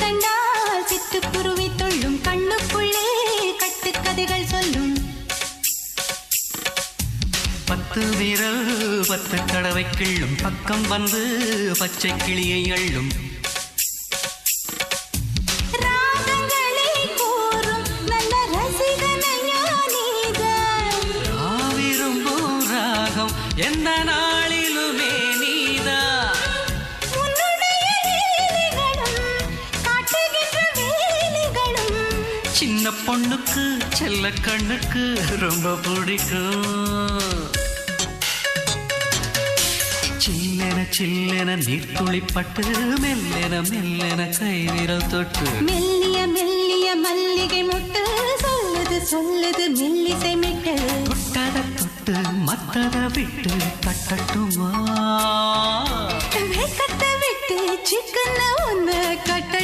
கண்டால் சிட்டுக்குருவி தொள்ளும் கண்ணுக்குள்ளே கட்டுக்கதைகள் சொல்லும் 10 விரல் 10 தடவை கிள்ளும் பக்கம் வந்து பச்சை கிளியை அள்ளும் ராகங்களை கூறும் நல்ல ரசிகனையா நீதான் விரும்பும் ராகம் எந்த நாளிலுமே நீதான் உன்னுடைய லீலைகளும் காட்டுகின்ற வேலைகளும் சின்ன பொண்ணுக்கு செல்ல கண்ணுக்கு ரொம்ப பிடிக்கும் சில்லென சில்லென நீர்த்துளிப்பட்டு மெல்லென மெல்லென கை விரல் தொட்டு மெல்லிய மெல்லிய மல்லிகை முட்டு சொல்லுது சொல்லுது மெல்லிசை மிட்டு தொட்டத தொட்டு மத்தத விட்டு கட்டட்டுமா கட்ட விட்டு சிக்கன ஒன்று கட்ட